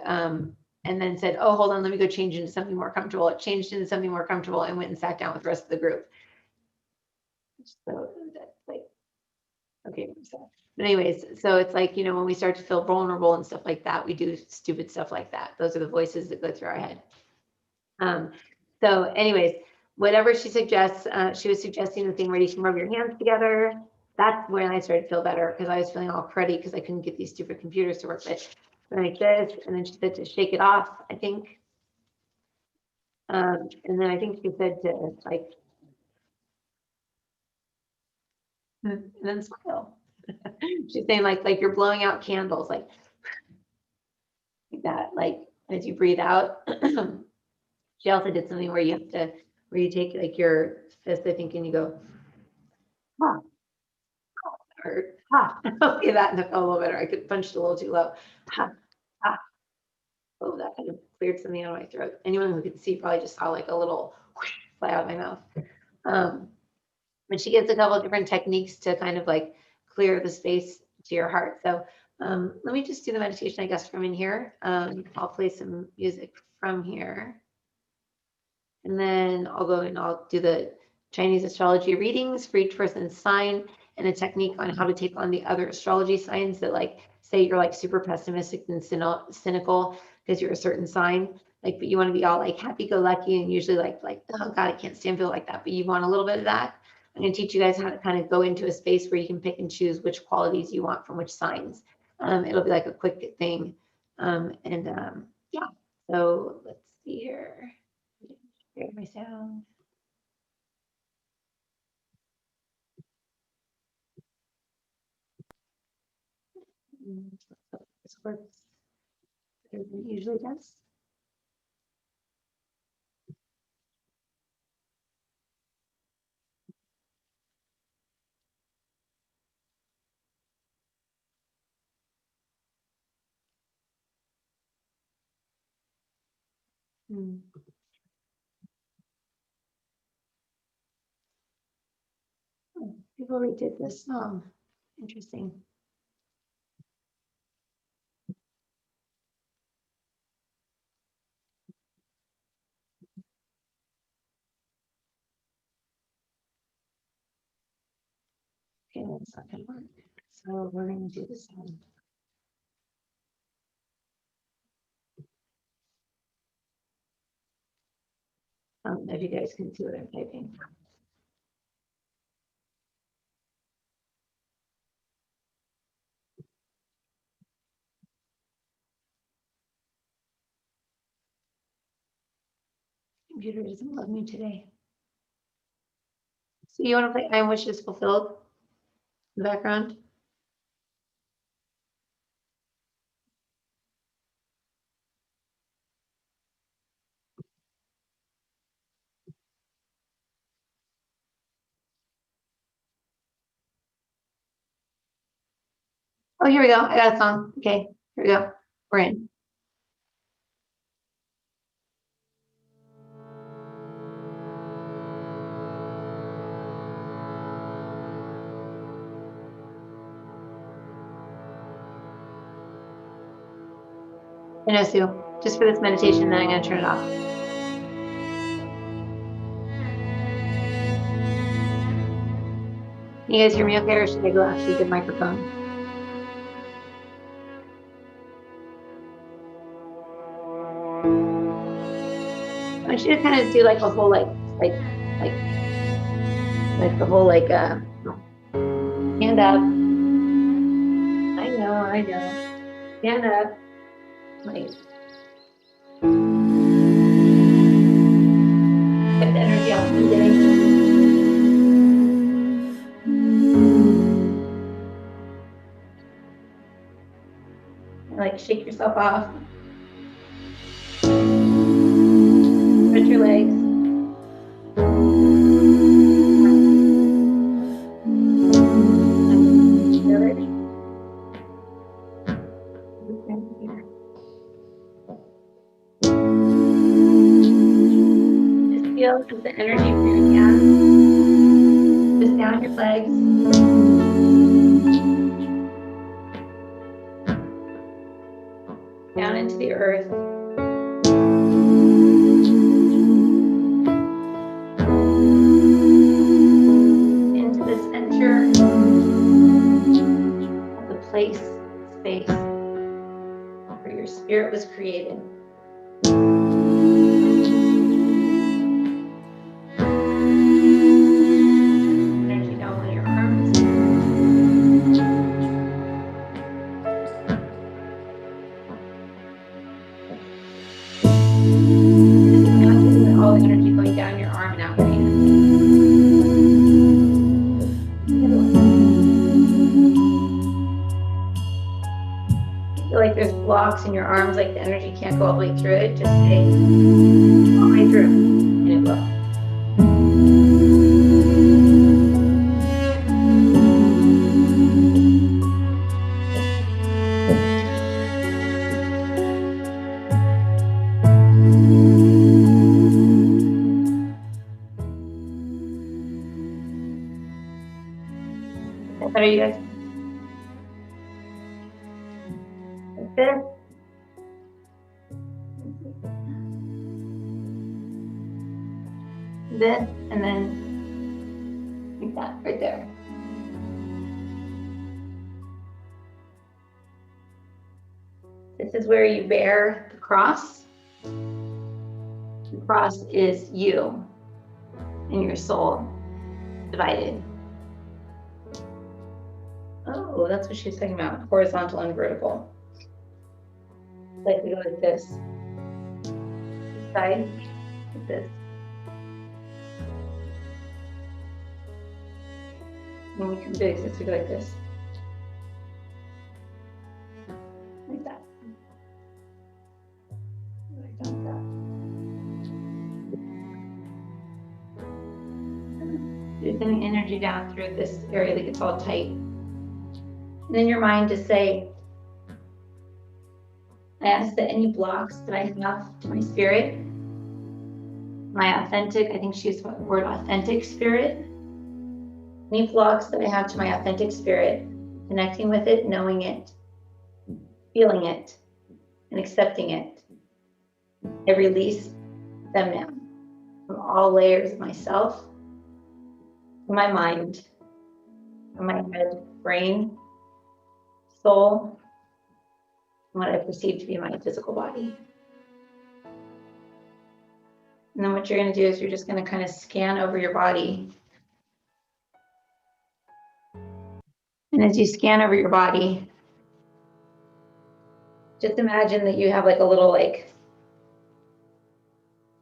B: then said, "Oh, hold on, let me go change into something more comfortable." It changed into something more comfortable and went and sat down with the rest of the group. So that's like, okay. So, but anyways, so it's like, when we start to feel vulnerable and stuff like that, we do stupid stuff like that. Those are the voices that go through our head. Um, so anyways, whatever she suggests, she was suggesting the thing where you can rub your hands together. That's when I started to feel better because I was feeling all cruddy because I couldn't get these stupid computers to work. But like this, and then she said to shake it off, I think. And then I think she said to like, and then smile. She's saying like you're blowing out candles, like that, like as you breathe out. She also did something where you take like your fist, I think, and you go, ha, or ha. Okay, that felt a little better. I could punch it a little too low. Ha, ha. Oh, that kind of cleared something out of my throat. Anyone who could see probably just saw like a little whoosh fly out of my mouth. Um, but she gives a couple of different techniques to kind of like clear the space to your heart. So let me just do the meditation, I guess, from in here. I'll play some music from here. And then I'll go and I'll do the Chinese astrology readings for each person's sign and a technique on how to take on the other astrology signs that like say you're like super pessimistic and cynical because you're a certain sign. Like, but you want to be all like happy-go-lucky and usually like, oh God, I can't stand feel like that. But you want a little bit of that. I'm going to teach you guys how to kind of go into a space where you can pick and choose which qualities you want from which signs. It'll be like a quick thing. Yeah, so let's see here. Hear my sound. This works better than it usually does. Hmm. Oh, people redid this song. Interesting. Okay, that's not gonna work. So we're gonna do this one. If you guys can see what I'm typing. Computer doesn't love me today. So you want to play I Wish Is Fulfilled in the background? Oh, here we go. I got a song. Okay, here we go. We're in. I know, Sue. Just for this meditation, then I'm gonna turn it off. Can you guys hear me okay, or should I go actually get the microphone? I want you to kind of do like a whole like the whole stand up. I know. Stand up. Like get the energy out today. Like shake yourself off. your legs. Just feel just the energy for your hands, just down your legs. Down into the earth. Into the center of the place, space where your spirit was created. Energy down on your arms. Just imagine all the energy going down your arm and out your hand. Feel like there's blocks in your arms, like the energy can't go all the way through it. Just say all the way through, and it will. What are you guys? Like this. This, and then like that, right there. This is where you bear the cross. The cross is you and your soul divided. Oh, that's what she was talking about, horizontal and vertical. Like we go like this. This side, like this. When we come to this, we go like this. Like that. Like that. You're sending energy down through this area that gets all tight. And in your mind, just say, I ask that any blocks that I have to my spirit, my authentic, I think she used the word authentic spirit, any blocks that I have to my authentic spirit, connecting with it, knowing it, feeling it, and accepting it, I release them now from all layers of myself, from my mind, from my head, brain, soul, and what I perceive to be my physical body. And then what you're going to do is you're just going to kind of scan over your body. And as you scan over your body, just imagine that you have like a little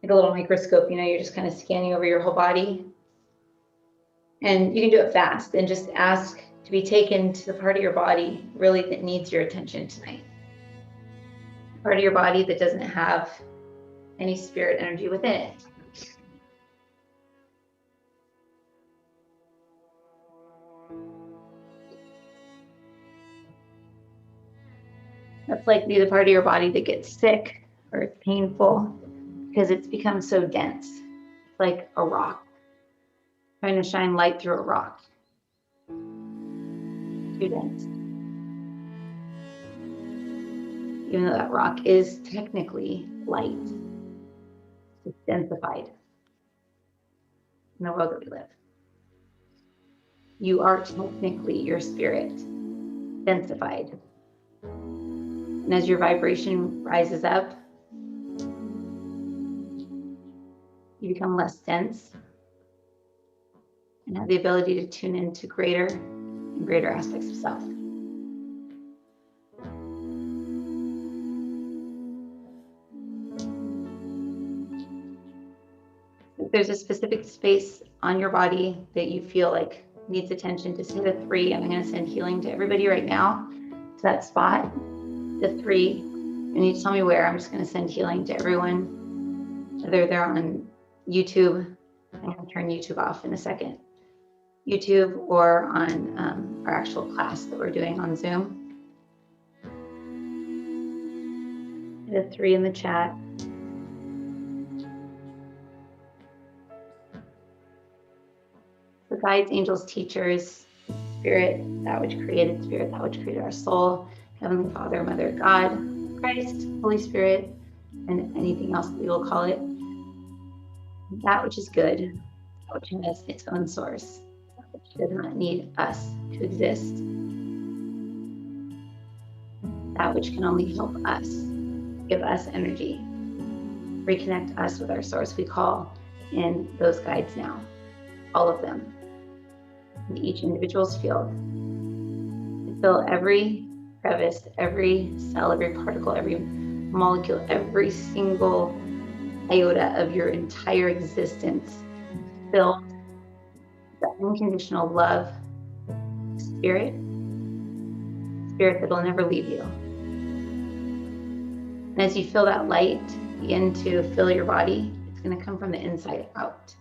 B: microscope, you're just kind of scanning over your whole body. And you can do it fast and just ask to be taken to the part of your body really that needs your attention tonight. Part of your body that doesn't have any spirit energy within it. That's likely the part of your body that gets sick or it's painful because it's become so dense, like a rock, trying to shine light through a rock. Too dense. Even though that rock is technically light, it's densified in the world that we live. You are technically your spirit, densified. And as your vibration rises up, you become less dense and have the ability to tune into greater and greater aspects of self. If there's a specific space on your body that you feel like needs attention, just hit a 3. I'm going to send healing to everybody right now to that spot. The 3. And you tell me where. I'm just going to send healing to everyone whether they're on YouTube. I'm going to turn YouTube off in a second. YouTube or on our actual class that we're doing on Zoom. Hit a 3 in the chat. The guides, angels, teachers, spirit, that which created spirit, that which created our soul, Heavenly Father, Mother, God, Christ, Holy Spirit, and anything else that we will call it. That which is good, that which has its own source, that which does not need us to exist, that which can only help us, give us energy, reconnect us with our source. We call in those guides now, all of them, in each individual's field. To fill every crevice, every cell, every particle, every molecule, every single iota of your entire existence, filled with the unconditional love, spirit that'll never leave you. And as you feel that light begin to fill your body, it's going to come from the inside out.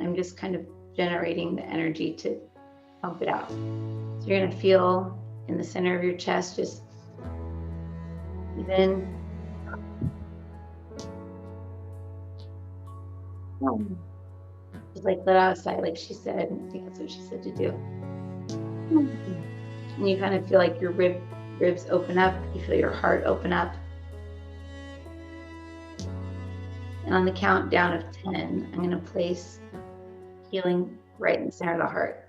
B: I'm just kind of generating the energy to pump it out. So you're going to feel in the center of your chest, just even just like let out a sigh, like she said. I think that's what she said to do. And you kind of feel like your ribs open up. You feel your heart open up. And on the count down of 10, I'm going to place healing right in the center of the heart.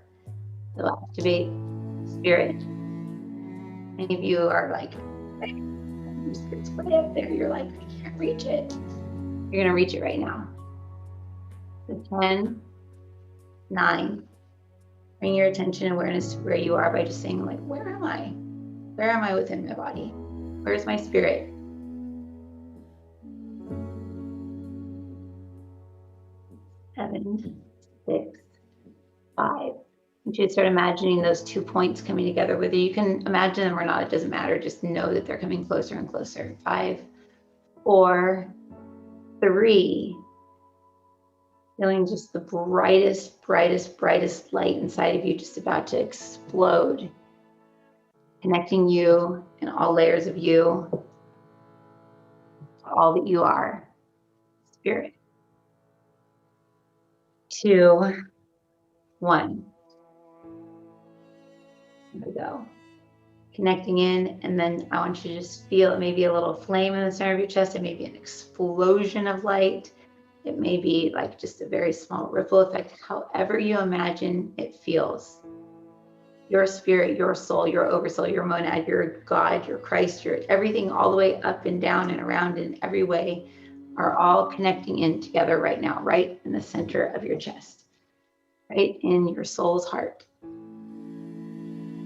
B: It'll activate spirit. Many of you are like, your spirit's way up there. You're like, I can't reach it. You're going to reach it right now. So 10, 9, bring your attention and awareness to where you are by just saying, like, where am I? Where am I within my body? Where's my spirit? 7, 6, 5. I want you to start imagining those 2 points coming together. Whether you can imagine them or not, it doesn't matter. Just know that they're coming closer and closer. 5, 4, 3. Feeling just the brightest, brightest, brightest light inside of you, just about to explode, connecting you and all layers of you, all that you are, spirit. 2, 1. There we go. Connecting in, and then I want you to just feel it may be a little flame in the center of your chest. It may be an explosion of light. It may be like just a very small ripple effect, however you imagine it feels. Your spirit, your soul, your oversoul, your monad, your God, your Christ, your everything all the way up and down and around in every way are all connecting in together right now, right in the center of your chest, right in your soul's heart,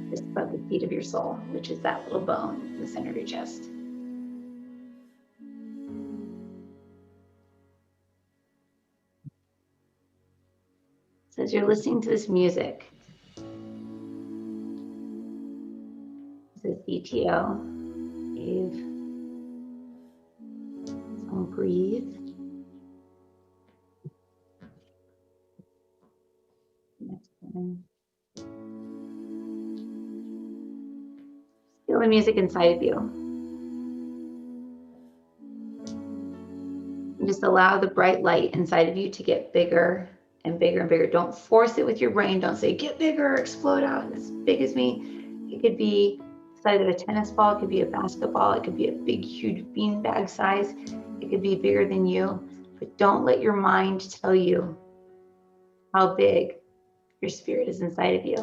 B: just above the feet of your soul, which is that little bone in the center of your chest. So as you're listening to this music, this is DTO. Breathe. Next one. Feel the music inside of you. And just allow the bright light inside of you to get bigger and bigger and bigger. Don't force it with your brain. Don't say, get bigger, explode out as big as me. It could be the size of a tennis ball. It could be a basketball. It could be a big, huge beanbag size. It could be bigger than you. But don't let your mind tell you how big your spirit is inside of you.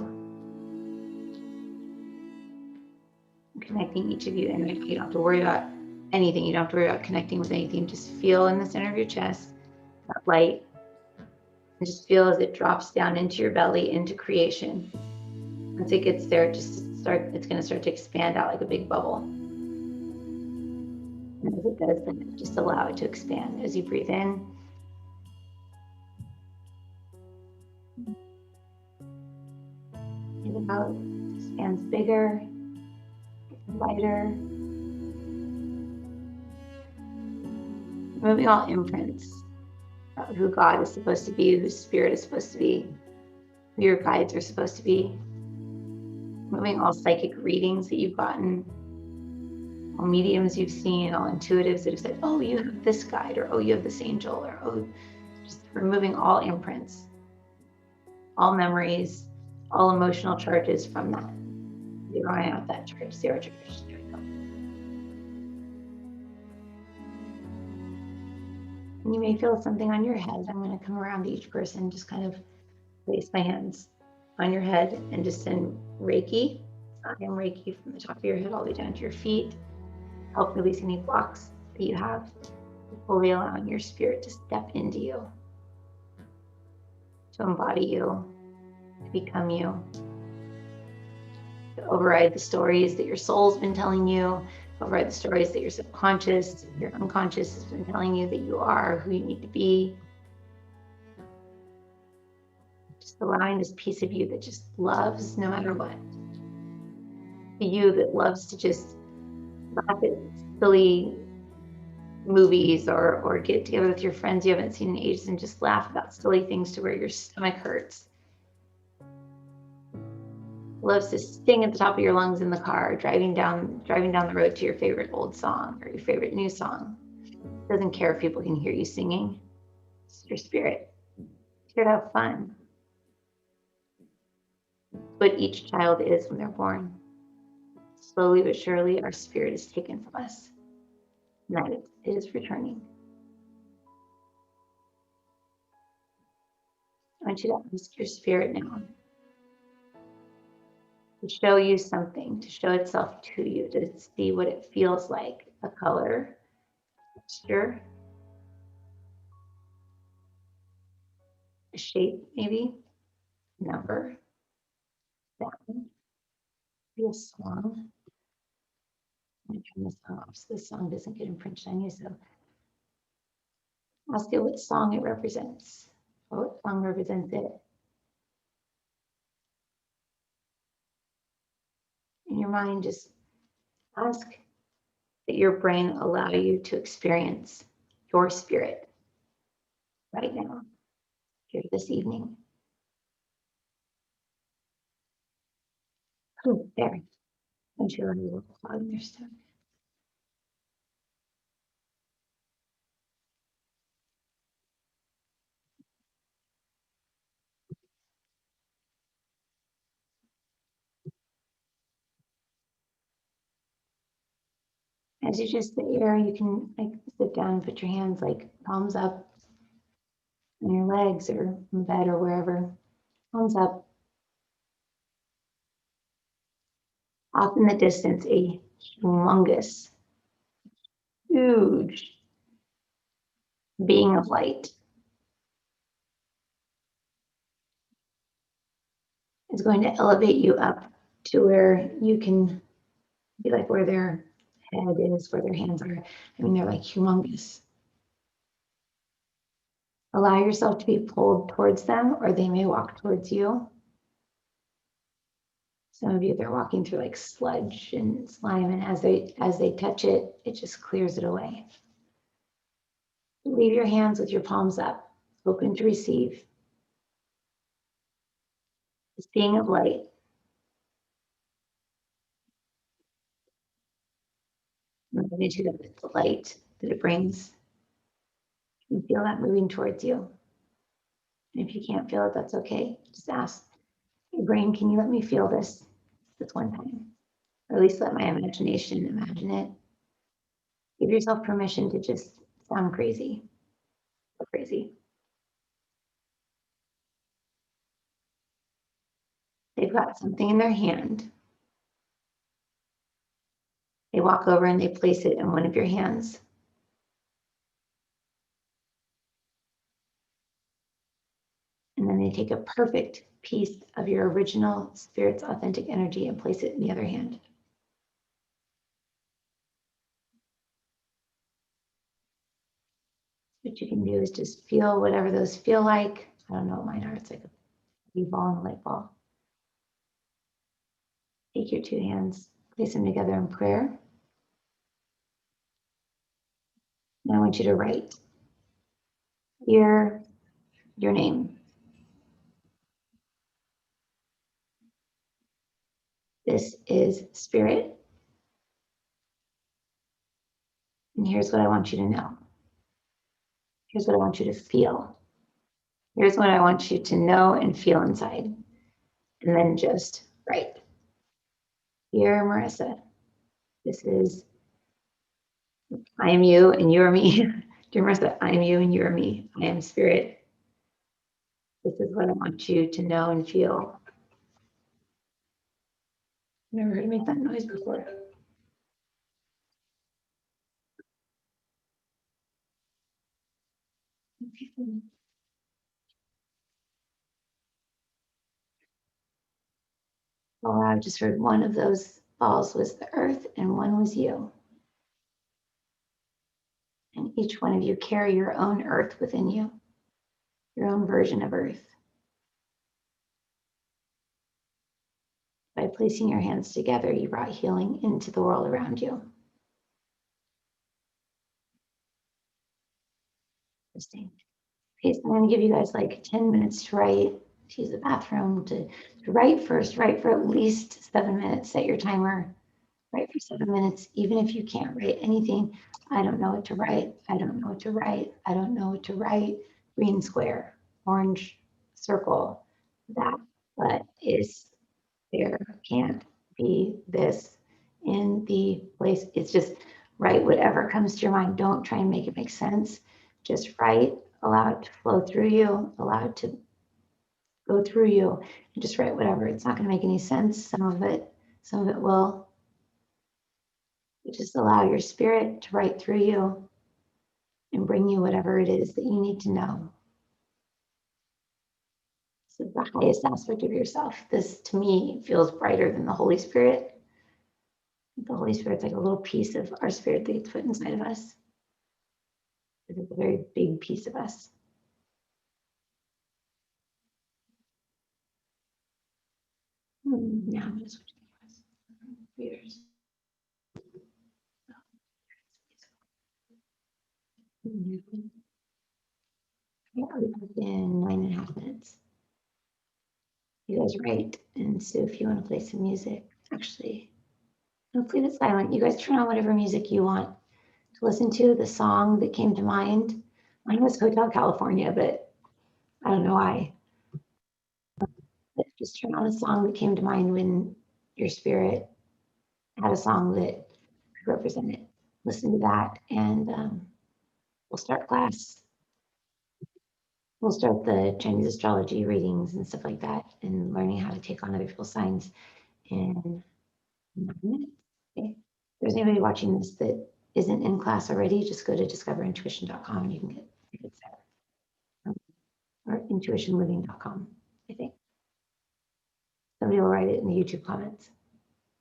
B: Connecting each of you, and you don't have to worry about anything. You don't have to worry about connecting with anything. Just feel in the center of your chest that light, and just feel as it drops down into your belly, into creation. Once it gets there, it's going to start to expand out like a big bubble. And as it does, then just allow it to expand as you breathe in. And out, expands bigger, lighter. Removing all imprints, about who God is supposed to be, who Spirit is supposed to be, who your guides are supposed to be. Moving all psychic readings that you've gotten, all mediums you've seen, all intuitives that have said, oh, you have this guide, or oh, you have this angel, or oh, just removing all imprints, all memories, all emotional charges from that. Zeroing out that charge, zero charge. There we go. And you may feel something on your head. I'm going to come around to each person, just kind of place my hands on your head and just send Reiki. I am Reiki from the top of your head all the way down to your feet. Help release any blocks that you have. Fully allowing your spirit to step into you, to embody you, to become you, to override the stories that your soul's been telling you, override the stories that your subconscious, your unconscious has been telling you that you are who you need to be. Just allowing this piece of you that just loves no matter what. The you that loves to just laugh at silly movies or get together with your friends you haven't seen in ages and just laugh about silly things to where your stomach hurts. Loves to sing at the top of your lungs in the car, driving down the road to your favorite old song or your favorite new song. Doesn't care if people can hear you singing. It's your spirit. It's here to have fun. What each child is when they're born. Slowly but surely, our spirit is taken from us. And that it is returning. I want you to ask your spirit now to show you something, to show itself to you, to see what it feels like, a color, texture, a shape maybe, number, sound, maybe a song. I'm going to turn this song off so this song doesn't get imprinted on you. So ask it what song it represents, or what song represents it. In your mind, just ask that your brain allow you to experience your spirit right now, here this evening. Oh, there. Don't you allow your little clog in their stomach. As you just sit here, you can like sit down and put your hands like palms up on your legs or in the bed or wherever. Palms up. Off in the distance, a humongous, huge being of light is going to elevate you up to where you can be like where their head is, where their hands are. I mean, they're like humongous. Allow yourself to be pulled towards them, or they may walk towards you. Some of you, they're walking through like sludge and slime, and as they touch it, it just clears it away. Leave your hands with your palms up, open to receive. This being of light, the magnitude of the light that it brings. You feel that moving towards you. And if you can't feel it, that's okay. Just ask your brain, can you let me feel this one time? Or at least let my imagination imagine it. Give yourself permission to just sound crazy. Go crazy. They've got something in their hand. They walk over and they place it in one of your hands. And then they take a perfect piece of your original spirit's authentic energy and place it in the other hand. What you can do is just feel whatever those feel like. I don't know what mine are. It's like a ball and a light ball. Take your two hands, place them together in prayer. And I want you to write hear your name. This is spirit, and here's what I want you to know. Here's what I want you to feel. Here's what I want you to know and feel inside. And then just write. Dear Marissa, this is I am you and you are me. Dear Marissa, I am you and you are me. I am spirit. This is what I want you to know and feel. Never heard me make that noise before. Oh, I just heard one of those balls was the earth and one was you. And each one of you carry your own earth within you, your own version of earth. By placing your hands together, you brought healing into the world around you. Interesting. Okay, so I'm going to give you guys like 10 minutes to write, to use the bathroom, to write first. Write for at least 7 minutes. Set your timer. Write for 7 minutes. Even if you can't write anything, I don't know what to write. I don't know what to write. I don't know what to write. Green square, orange circle. That but is there can't be this in the place. It's just write whatever comes to your mind. Don't try and make it make sense. Just write, allow it to flow through you, allow it to go through you, and just write whatever. It's not going to make any sense. Some of it will. But just allow your spirit to write through you and bring you whatever it is that you need to know. This is the highest aspect of yourself. This, to me, feels brighter than the Holy Spirit. The Holy Spirit's like a little piece of our spirit that gets put inside of us. It's a very big piece of us. Now I'm just readers. Yeah, I'll be back in 9.5 minutes. You guys write, and so if you want to play some music, actually, I'll play it silent. You guys turn on whatever music you want to listen to. The song that came to mind, mine was Hotel California, but I don't know why. But just turn on a song that came to mind when your spirit had a song that could represent it. Listen to that, and we'll start class. We'll start the Chinese astrology readings and stuff like that, and learning how to take on other people's signs in 9 minutes. Okay. If there's anybody watching this that isn't in class already, just go to discoverintuition.com and you can get tickets there. Or intuitionliving.com, I think. Somebody will write it in the YouTube comments.